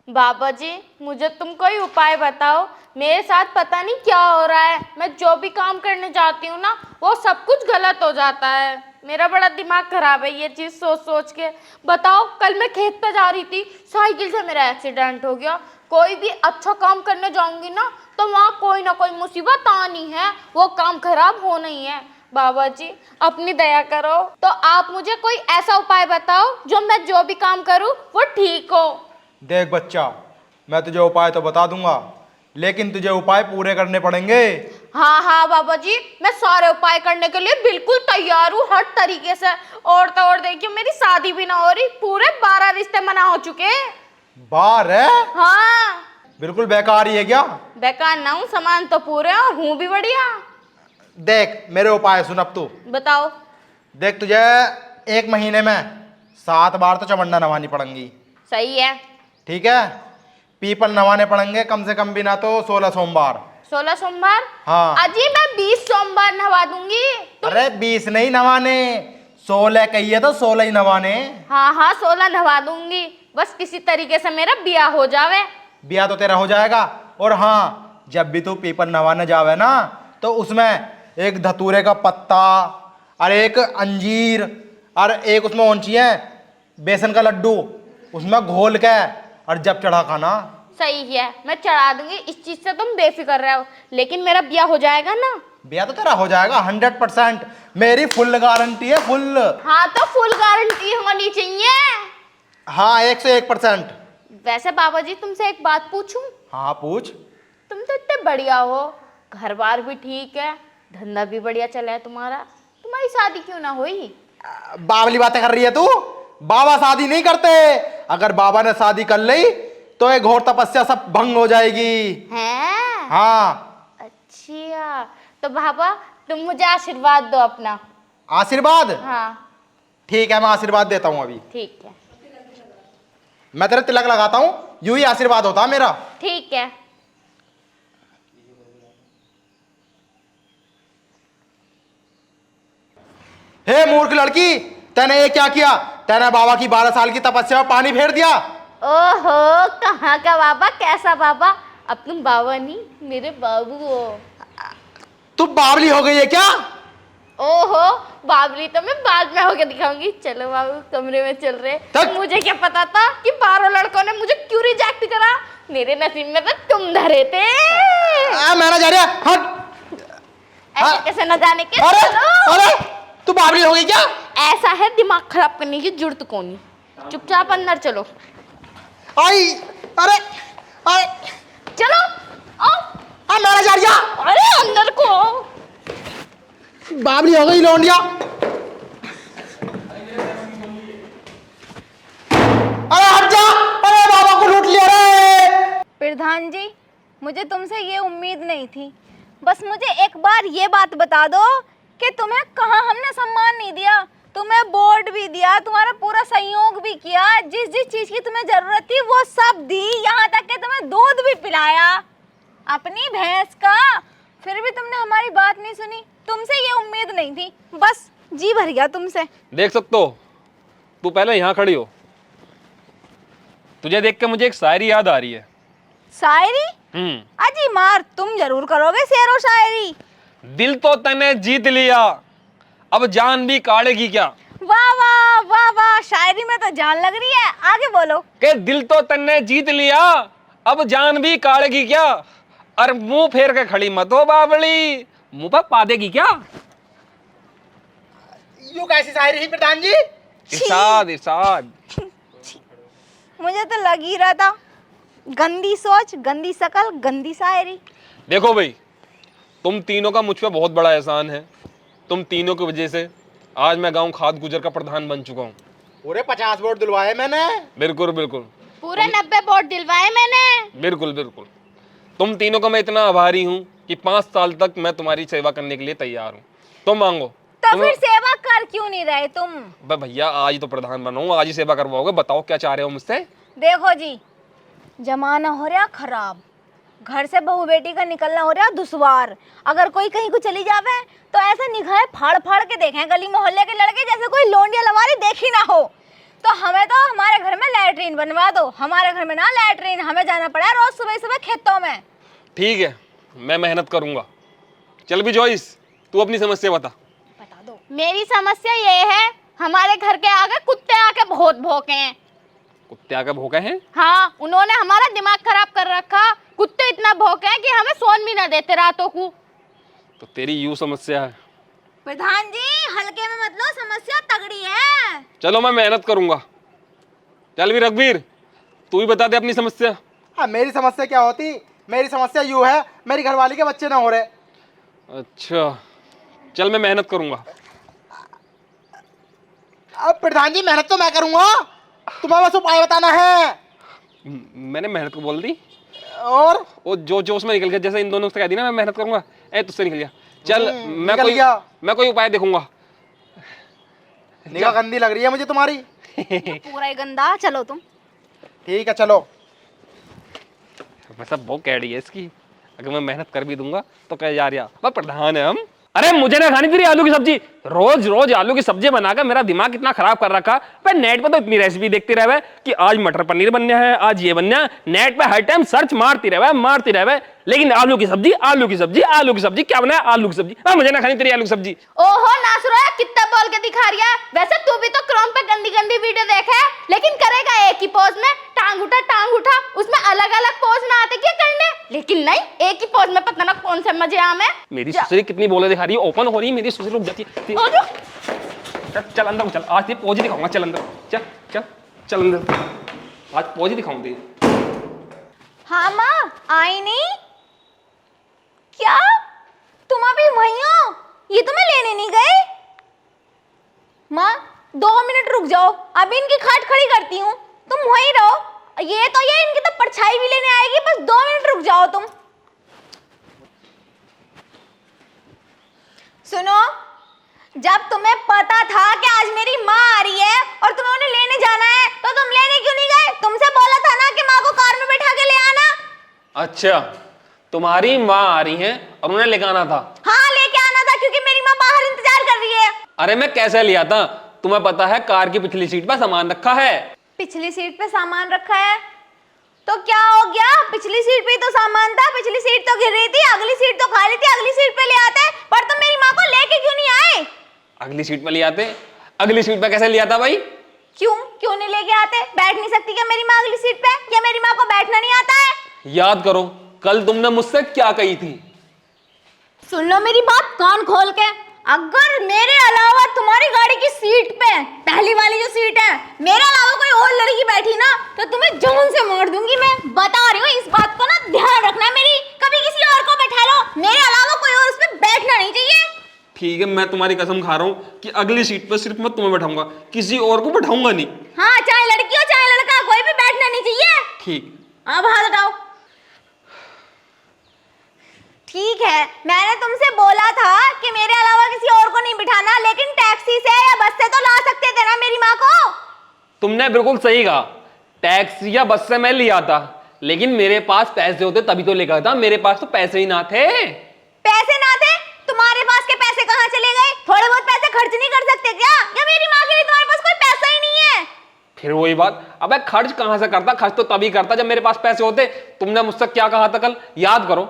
बाबा जी मुझे तुम कोई उपाय बताओ। मेरे साथ पता नहीं क्या हो रहा है, मैं जो भी काम करने जाती हूँ ना वो सब कुछ गलत हो जाता है। मेरा बड़ा दिमाग खराब है ये चीज़ सोच सोच के। बताओ, कल मैं खेत पे जा रही थी, साइकिल से मेरा एक्सीडेंट हो गया। कोई भी अच्छा काम करने जाऊंगी ना तो वहाँ कोई ना कोई मुसीबत आनी है, वो काम खराब होना ही है। बाबा जी अपनी दया करो, तो आप मुझे कोई ऐसा उपाय बताओ जो मैं जो भी काम करूँ वो ठीक हो। देख बच्चा, मैं तुझे उपाय तो बता दूंगा, लेकिन तुझे उपाय पूरे करने पड़ेंगे। हाँ हाँ बाबा जी, मैं सारे उपाय करने के लिए बिल्कुल तैयार हूँ हर तरीके से। और तो और देखिए, मेरी शादी भी ना हो रही, पूरे 12 रिश्ते मना हो चुके। बार है? हाँ। बिल्कुल बेकार ही है क्या? बेकार ना हूँ, सामान तो पूरे हैं और हूँ भी बढ़िया। देख मेरे उपाय सुन अब तू। बताओ। देख तुझे 1 महीने में 7 बार तो चवन्ना नवानी पड़ेंगी। सही है। ठीक है? पीपल नवाने पड़ेंगे कम से कम भी ना तो 16 सोमवार। 16 सोमवार? हाँ। अजी मैं 20 सोमवार नवा दूंगी। अरे 20 नहीं नवाने, 16 कहिए तो 16 ही नवाने। हाँ हाँ 16 नवा दूंगी, बस किसी तरीके से मेरा ब्याह हो जावे। ब्याह तो तेरा हो जाएगा। और हाँ, जब भी तू पीपल नवाने जावे ना तो उसमें एक धतूरे का पत्ता और एक अंजीर और एक उसमें कौन सी है, बेसन का लड्डू, उसमें घोल के और जब चढ़ा खाना। सही है, मैं चढ़ा दूंगी, इस चीज से तुम बेफिक्र रहो। लेकिन मेरा ब्याह हो जाएगा ना? ब्याह तो तेरा हो जाएगा 100%, मेरी फुल गारंटी है, फुल। हाँ तो फुल गारंटी होनी चाहिए। हाँ 101%। वैसे बाबा जी तुमसे एक बात पूछूं? हाँ पूछ। तुम तो इतने बढ़िया हो, घर बार भी ठीक है, धंधा भी बढ़िया चला है तुम्हारा, तुम्हारी शादी क्यों ना हुई? बावली बातें कर रही है तू? बाबा शादी नहीं करते, अगर बाबा ने शादी कर ली तो ये घोर तपस्या सब भंग हो जाएगी। हैं? हाँ। अच्छा, तो बाबा तुम मुझे आशीर्वाद दो अपना। आशीर्वाद? हाँ ठीक है, मैं आशीर्वाद देता हूँ अभी। ठीक है। मैं तेरे तिलक लगाता हूँ, यूं ही आशीर्वाद होता है मेरा। ठीक है। हे मूर्ख लड़की, तैने ये क्या किया? तैने बाबा की 12 साल की तपस्या में पानी फेर दिया। ओहो, कहाँ का बाबा, कैसा बाबा? अब तुम बाबा नहीं मेरे बाबू हो। तू बावली हो गई है क्या? ओहो, बाबली तो मैं बाद में होके दिखाऊंगी। चलो बाबू कमरे में चल रहे। तक। मुझे क्या पता था कि 12 लड़कों ने मुझे क्यों रिजेक्ट करा। मेरे नसीब में तो तुम धरे थे। मैं ना जा रहा, हट। ऐसे कैसे न जाने के? अरे चलो। अरे, तू बावली हो गई क्या? ऐसा है, दिमाग खराब करने की जरूरत कौन नहीं। चुपचाप अंदर चलो। आई। अरे अरे, चलो आओ। मैं ना जा रहा। अरे अंदर को आओ। बावली हो गई लौंडिया। अरे हट जा, अरे बाबा को लूट लिया रे। प्रधान जी, मुझे तुमसे ये उम्मीद नहीं थी। बस मुझे एक बार ये बात बता दो कि तुम्हें कहाँ हमने सम्मान नहीं दिया। तुम्हें बोर्ड भी दिया, तुम्हारा पूरा सहयोग भी किया, जिस जिस चीज की तुम्हें जरूरत थी वो सब दी, यहाँ तक कि तुम्हें दूध भी पिलाया अपनी भैंस का। फिर भी तुमने हमारी बात नहीं सुनी। तुमसे ये उम्मीद नहीं थी, बस जी भर गया तुमसे। देख सकते हो, तू पहले यहाँ खड़ी हो। तुझे देख के मुझे एक शायरी याद आ रही है। शायरी? अजी मार, तुम जरूर करोगे शेरो शायरी। दिल तो तने जीत लिया, अब जान भी काढ़ेगी क्या। वाह वाह वाह वाह, शायरी में तो जान लग रही है, आगे बोलो। के दिल तो तने जीत लिया, अब जान भी काढ़ेगी क्या। और मुंह फेर के खड़ी मत हो बावली, मुंह पर पा देगी क्या। यूं कैसी शायरी ही प्रधान जी? इरशाद इरशाद। मुझे तो लग ही रहा था, गंदी सोच, गंदी शकल, गंदी शायरी। देखो भाई, तुम तीनों का मुझ पे बहुत बड़ा एहसान है। तुम तीनों की वजह से आज मैं गांव खाद गुजर का प्रधान बन चुका हूँ। पूरे 50 वोट दिलवाए मैंने। बिल्कुल बिल्कुल। पूरे 90 वोट दिलवाए मैंने। बिल्कुल बिल्कुल। तुम तीनों का मैं इतना आभारी हूँ कि 5 साल तक मैं तुम्हारी सेवा करने के लिए तैयार हूँ। तुम मांगो। तो फिर सेवा कर क्यों नहीं रहे तुम? भैया आज ही तो प्रधान बनाऊँ, आज ही सेवा करवाओगे। बताओ क्या चाह रहे हो मुझसे। देखो जी, जमाना हो रहा खराब, घर से बहू बेटी का निकलना हो रहा दुश्वार। अगर कोई कहीं को चली जावे तो ऐसा निगाहें फाड़ फाड़ के देखें गली मोहल्ले के लड़के, जैसे कोई लोंडिया लवारी देखी ना हो। तो हमें तो हमारे घर में लैट्रीन बनवा दो। हमारे घर में ना लैट्रीन, हमें जाना पड़ा है रोज सुबह सुबह खेतों में। ठीक है, मैं मेहनत करूंगा। चल भी जॉइस, तू अपनी समस्या बता। बता दो। मेरी समस्या ये है, हमारे घर के आगे कुत्ते आके बहुत भौंके हैं। कुत्ते आके भौंके हैं? हाँ, उन्होंने हमारा दिमाग खराब कर रखा। कुत्ते इतना भौंके हैं कि हमें सोन भी ना देते रातों को। तो तेरी यूं समस्या है। प्रधान जी हल्के में मत लो, समस्या तगड़ी है। चलो मैं मेहनत करूंगा। चल भी रघुवीर, तू ही बता दे अपनी समस्या। हाँ, मेरी समस्या क्या होती? मेरी समस्या यूँ है, मेरी घरवाली के बच्चे ना हो रहे। अच्छा, चल मैं मेहनत करूंगा। अब प्रधान जी मेहनत तो मैं करूंगा, तुम्हें बस उपाय बताना है। मैंने मेहनत को बोल दी और वो जो जोश में निकल गया। जैसे इन दोनों से कह दी ना मैं मेहनत करूंगा, तुझसे निकल गया। चल मैं कोई उपाय देखूंगा। निगाह गंदी लग रही है मुझे तुम्हारी। पूरा ही गंदा। चलो तुम। ठीक है चलो। वैसा बहुत कैडी है इसकी, अगर मैं मेहनत कर भी दूंगा तो कह जा रहा वह प्रधान है हम। अरे मुझे ना खानी तेरी आलू की सब्जी। रोज रोज आलू की सब्जी बनाकर मेरा दिमाग कितना खराब कर रखा। मैं नेट पे तो इतनी रेसिपी देखते रहे कि आज मटर पनीर बनना है, आज ये बनना है। नेट पे हर टाइम सर्च मारती रहे, लेकिन आलू की सब्जी, आलू की सब्जी, आलू की सब्जी, क्या बना है? आलू की सब्जी। मुझे ना खानी तेरी आलू की सब्जी। ओहो नासुरा, कितना बोल के दिखा रही है। वैसे तू भी तो क्रोम पे गंदी गंदी वीडियो देखा है, लेकिन करेगा एक ही पोज में, टांग उठा। उसमें अलग अलग पोज ना आते क्या करने, लेकिन नहीं, एक ही पोज में पता ना कौन से मजे आमे। मेरी ससुरी कितनी बोले दिखा रही है, ओपन हो रही है मेरी ससुरी, रुक जाती है। चल अंदर चल, आज ये पोज दिखाऊंगा। चल अंदर, चल अंदर, आज पोज दिखाऊं दे। हाँ माँ, आई नहीं क्या? तुम अभी वहीं हो? ये तुम्हें लेने नहीं गए? माँ 2 मिनट रुक जाओ, अभी इनकी खाट खड़ी करती हूँ, तुम वहीं रहो। ये इनकी तो परछाई भी लेने आएगी, बस 2 मिनट रुक जाओ तुम। सुनो, जब तुम्हें पता था कि आज मेरी माँ आ रही है और तुम्हें उन्हें लेने जाना है, तो तुम लेने क्यों नहीं गए? तुमसे बोला था ना कि माँ को कार में बैठा के ले आना। अच्छा, तुम्हारी माँ आ रही है और उन्हें लेके आना था? हाँ लेके आना था, क्योंकि मेरी माँ बाहर इंतजार कर रही है। अरे मैं कैसे लिया था? तुम्हें पता है कार की पिछली सीट पर सामान रखा है। पिछली सीट पे सामान रखा है तो क्या हो गया? पिछली सीट पे ही तो सामान था, पिछली सीट तो गिर रही थी, अगली सीट तो खाली थी, अगली सीट पे ले आते। पर तुम मेरी माँ को लेके क्यों नहीं आए? अगली सीट पे ले आते। अगली सीट पे कैसे लिया था भाई? क्यों नहीं लेके आते? बैठ नहीं सकती क्या मेरी माँ अगली सीट पे? क्या मेरी माँ को बैठना नहीं आता है? याद करो कल तुमने मुझसे क्या कही थी। सुन लो मेरी बात कान खोल के, अगर मेरे अलावा तुम्हारी गाड़ी की सीट पे, पहली वाली जो सीट है, मेरे अलावा कोई और लड़की बैठी ना, तो तुम्हें जान से मार दूंगी। मैं बता रही हूँ, इस बात को ना ध्यान रखना मेरी। कभी किसी और को बैठा लो, मेरे अलावा कोई और उस पे बैठना नहीं चाहिए। ठीक है, मैं तुम्हारी कसम खा रहा हूँ कि अगली सीट पर सिर्फ मैं तुम्हें बैठाऊंगा, किसी और को बैठाऊंगा नहीं। हाँ, चाहे लड़की हो चाहे लड़का, कोई भी बैठना नहीं चाहिए। ठीक। अब हाथ हटाओ। ठीक है, मैंने तुमसे बोला था कि मेरे अलावा किसी और को नहीं बिठाना, लेकिन टैक्सी से या बस से तो ला सकते थे ना मेरी माँ को। तुमने बिल्कुल सही कहा, टैक्सी या बस से मैं लिया था, लेकिन मेरे पास पैसे होते तभी तो लेकर था। मेरे पास तो पैसे ही ना थे। पैसे ना थे? तुम्हारे पास के पैसे कहाँ चले गए? थोड़े बहुत पैसे खर्च नहीं कर सकते क्या? या मेरी माँ के लिए तुम्हारे पास कोई पैसा ही नहीं है? फिर वही बात, अबे खर्च कहां से करता? खर्च तो तभी करता जब मेरे पास पैसे होते। तुमने मुझसे क्या कहा था कल, याद करो।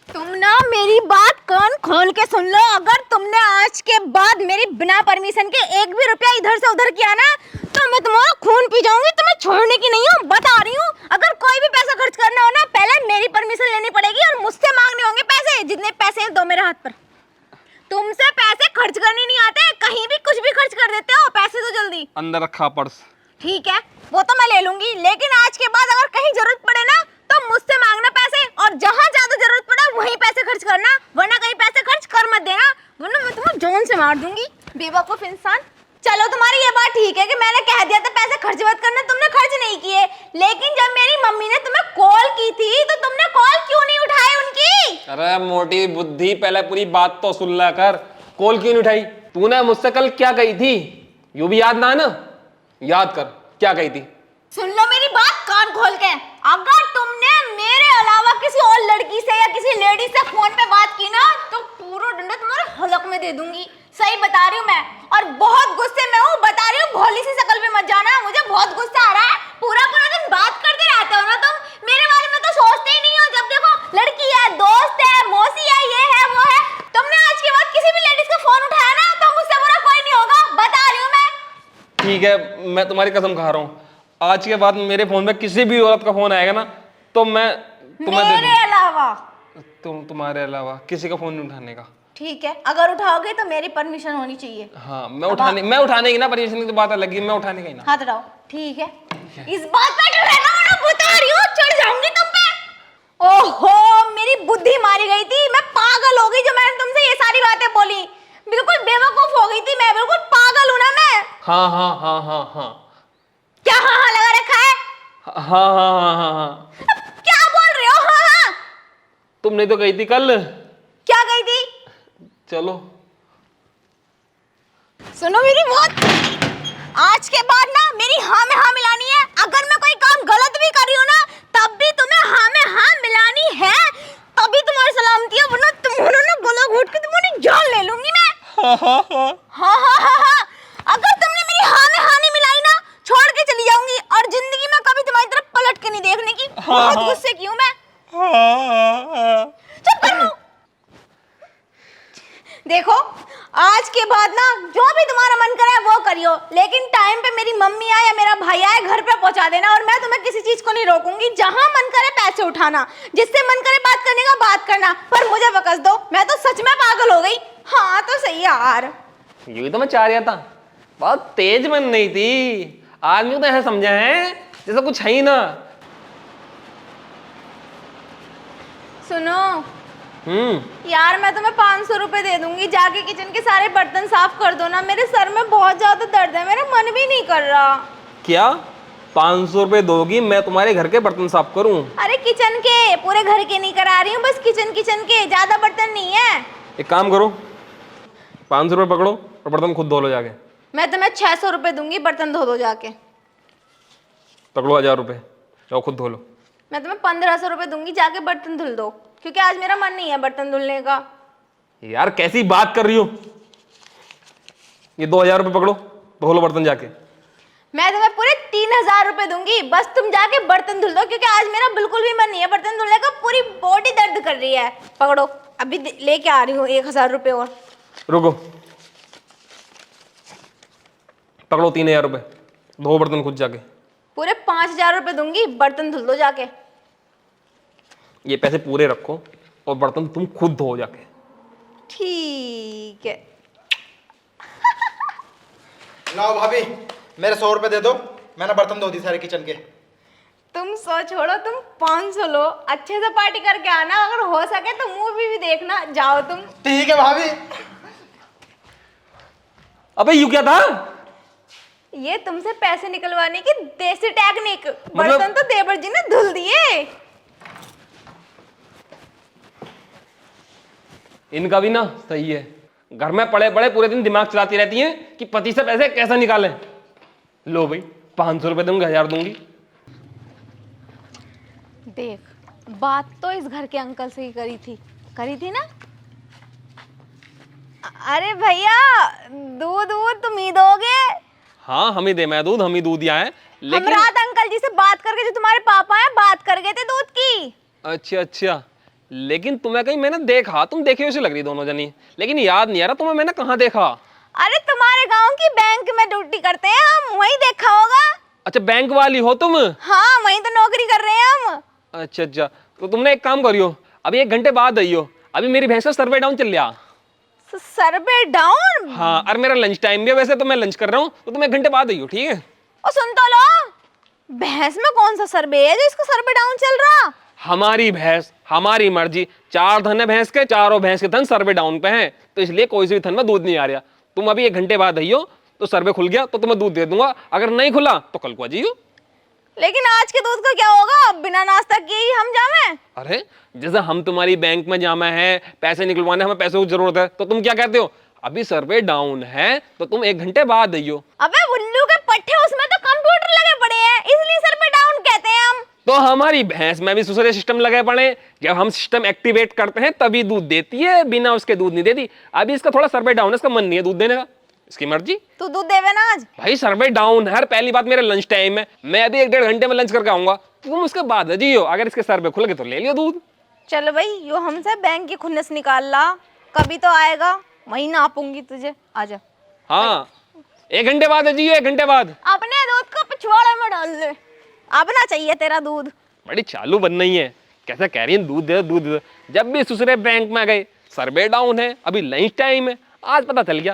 तुम ना मेरी बात कान खोल के सुन लो, अगर तुमने आज के बाद मेरी बिना परमिशन के 1 भी रुपया इधर से उधर किया ना, तो मैं तुम्हारा खून पी जाऊंगी। तुम्हें छोड़ने की नहीं हूँ, बता रही हूँ। अगर कोई भी पैसा खर्च करना हो ना, पहले मेरी परमिशन लेनी पड़ेगी और मुझसे मांगने होंगे पैसे। जितने पैसे हैं दो मेरे हाथ पर। तुमसे पैसे खर्च करने नहीं आते, कहीं भी कुछ भी खर्च कर देते हो। पैसे तो जल्दी अंदर रखा पर्स। ठीक है, वो तो मैं ले लूंगी, लेकिन आज के बाद अगर कहीं जरूरत पड़े ना, तो मुझसे मांगना पैसे, और जहां ज्यादा जरूरत पड़े वहीं पैसे खर्च करना, वरना कहीं पैसे खर्च कर मत देना, वरना मैं तुम्हें जान से मार दूंगी। बेवकूफ इंसान। चलो तुम्हारी ये बात ठीक है कि मैंने कह दिया था पैसे खर्च मत करना, तुमने खर्च नहीं किए, लेकिन जब मेरी मम्मी ने तुम्हें कॉल की थी तो तुमने कॉल क्यों नहीं उठाई उनकी? अरे मोटी बुद्धि, पहले पूरी बात तो सुन ला कर। कॉल क्यों नहीं उठाई? तूने मुझसे कल क्या कही थी, यूं भी याद ना है ना? याद कर, क्या कही थी? सुन लो मेरी बात कान खोल के, अगर तुमने मेरे अलावा किसी और लड़की से या किसी लेडी से फोन पे बात की ना, तो पूरा डंडा तुम्हारे हलक में दे दूंगी। सही बता रही हूँ मैं, और बहुत गुस्से में हूँ, बता रही हूँ ठीक है, मैं तुम्हारी कसम खा रहा हूँ, आज के बाद मेरे फोन में किसी भी औरत का फोन आएगा ना तो मैं तुम्हें दे मेरे अलावा। तुम्हारे अलावा किसी का फोन नहीं उठाने का। ठीक है, अगर उठाओगे तो मेरी परमिशन होनी चाहिए। हाँ, मैं उठाने की ना, परमिशन की तो बात अलग है, मैं उठाने का ही ना। हाथ उठाओ। ठीक है, इस बात पे अगर रहना हो ना, बता रही हूँ, चढ़ जाऊंगी तुम पे। ओहो, मेरी बुद्धि मारी गई थी, मैं पागल हो गई जो मैंने तुमसे ये सारी बातें बोली। बिल्कुल बेवकूफ हो गई थी मैं, बिल्कुल पागल हूं ना मैं। हाँ हाँ हाँ हाँ हाँ। क्या हाँ हाँ लगा रखा है? हाँ हाँ हाँ हाँ हाँ। क्या बोल रहे हो? हाँ हाँ। तुमने तो कही थी कल। क्या गई थी? चलो सुनो मेरी बात, आज के बाद ना मेरी हाँ में हाँ मिलानी है। अगर मैं कोई काम गलत भी कर रही हूँ ना, तब भी तुम्हें हाँ में हाँ मिलानी है, तभी तुम्हारी सलामती है, वरना तुम्हारा ना गला घोट के तुम्हारी जान ले लूंगी मैं। हाँ हाँ हाँ। अगर तुमने मेरी हाँ में हाँ नहीं मिलाई ना, छोड़ के चली जाऊंगी और जिंदगी में कभी तुम्हारी तरफ पलट के नहीं देखने की। बहुत गुस्से की हूँ मैं। चुप कर मुंह। देखो, आज के बाद ना जो भी तुम्हारा मन करे वो करियो, लेकिन टाइम पे मेरी मम्मी आए या मेरा भाई आए घर पे पहुंचा देना। और मैं तुम्हें किसी चीज को नहीं रोकूंगी, जहां मन करे पैसे उठाना, जिससे मन करे बात करने का बात करना, पर मुझे बकस दो, मैं तो सच में पागल हो गई। हाँ तो सही यार, यही तो मैं चाह रहा था, बहुत तेज मन नहीं थी। आदमी को तो ऐसा समझा है जैसा कुछ है ही ना। सुनो यार, मैं तुम्हें 500 रुपए दे दूंगी, जाके किचन के सारे बर्तन साफ कर दो ना। मेरे सर में बहुत ज्यादा दर्द है, मेरा मन भी नहीं कर रहा। क्या 500 रुपए दोगी मैं तुम्हारे घर के बर्तन साफ करूं? अरे किचन के, पूरे घर के नहीं करा रही हूँ, बस किचन के, ज्यादा बर्तन नहीं है। एक काम करो, 500 रुपए पकड़ो और बर्तन खुद धो लो जाके। मैं तुम्हें 600 रुपए दूंगी, बर्तन धो दो जाके। पकड़ो 1000 रुपए, जाओ खुद धो लो। मैं तुम्हें 1500 रुपए दूंगी, जाके बर्तन धुल दो, क्योंकि आज मेरा मन नहीं है बर्तन धुलने का। यार कैसी बात कर रही हो, ये 2000 रुपए पकड़ो, धो लो बर्तन जाके। मैं तुम्हें पूरे 3000 रुपए दूंगी, बस तुम जाके बर्तन धुल दो, क्योंकि आज मेरा बिल्कुल भी मन नहीं है बर्तन धुलने का, पूरी बॉडी दर्द कर रही है। पकड़ो, अभी लेके आ रही हूँ 1000 रुपए और। रुको, पकड़ो 3000 रुपए, धो बर्तन खुद जाके। पूरे 5000 रुपए दूंगी, बर्तन धुल दो जाके। ये पैसे पूरे रखो और बर्तन तुम खुद धो जाके। ठीक है। लाओ भाभी, मेरे 100 रुपए दे दो, मैंने बर्तन धो दी सारे किचन के। तुम सो छोड़ो, तुम 500 लो, अच्छे से पार्टी करके आना, अगर हो सके तो मूवी भी देखना। जाओ तुम। ठीक है भाभी। अबे यू क्या था? ये तुमसे पैसे निकलवाने की देसी टेक्निक। बर्तन तो देवर जी ने धुल दिए। इनका भी ना सही है, घर में पड़े पड़े पूरे दिन दिमाग चलाती रहती हैं कि पति से पैसे कैसे निकालें। लो भाई, 500 रुपए दूंगी, 1000 दूंगी। देख, बात तो इस घर के अंकल से ही करी थी ना। अरे भैया, दूध तुम ही दोगे? हाँ, हम ही दे, मैं दूध, हम ही दूध दिया है, हम लेकिन रात अंकल जी से बात करके, जो तुम्हारे पापा हैं, बात कर गए थे दूध की। अच्छा, लेकिन तुम्हें कहीं मैंने देखा, तुम देखे उसे लग रही दोनों जनी, लेकिन याद नहीं आ रहा तुम्हें मैंने कहाँ देखा। अरे तुम्हारे गांव की बैंक में ड्यूटी करते हैं हम, वहीं देखा होगा। अच्छा, बैंक वाली हो तुम? हाँ, वहीं तो नौकरी कर रहे हैं हम। अच्छा, तो तुमने एक काम करियो, अभी 1 घंटे बाद आइयो, अभी मेरी भैंस का सर्वे डाउन चल रहा। सर्वे डाउन? हाँ, और मेरा लंच टाइम भी है, वैसे तो मैं लंच कर रहा हूँ, तो तुम 1 घंटे बाद आइयो, ठीक है? और सुन तो लो, भैंस में कौन सा सर्वे है जो इसका सर्वे डाउन चल रहा? हमारी भैंस, हमारी मर्जी, 4 धन है भैंस के, चारों भैंस के धन सर्वे डाउन पे हैं, तो इसलिए कोई से भी धन में दूध नहीं आ रहा। तुम अभी 1 घंटे बाद आइयो, तो सर्वे खुल गया तो तुम्हें दूध दे दूंगा, अगर नहीं खुला तो कल को आ जाइयो। लेकिन आज के दूध का क्या होगा? बिना नाश्ता किए ही हम जावे? अरे, जैसे हम तुम्हारी बैंक में जाना है, पैसे निकलवाने, हमें पैसों की जरूरत है, तो तुम क्या कहते हो, अभी सर्वे डाउन है तो तुम 1 घंटे बाद आइयो। अबे उल्लू के पट्टे, उसमें तो कंप्यूटर लगे पड़े हैं, इसलिए सर्वे डाउन कहते हैं हम। तो हमारी भैंस में भी दूसरे सिस्टम लगे पड़े, जब हम सिस्टम एक्टिवेट करते हैं तभी दूध देती है, बिना उसके दूध नहीं देती। अभी इसका थोड़ा सर्वे डाउन है, इसका मन नहीं है दूध देने का, इसकी मर्जी। तू दूध देवे ना आज? भाई सर्वे डाउन है, पहली बात मेरे लंच टाइम है, मैं अभी 1-1.5 घंटे में लंच करके आऊंगा, तुम उसके बाद जियो, अगर इसके सर्वे खुल गए तो ले लियो दूध। चल भाई, यो हमसे बैंक की खुन्नस निकाल ला, कभी तो आएगा, वही नापूंगी तुझे, आजा। हाँ, 1 घंटे बाद है जी, 1 घंटे बाद। अपने दूध को पिछवाड़े में डाल ले, अब ना चाहिए तेरा दूध। बड़ी चालू बन रही है, कैसे कह रही है दूध दे दो, दूध दे दो। जब भी दूसरे बैंक में गए सर्वे डाउन है, अभी लंच टाइम है, आज पता चल गया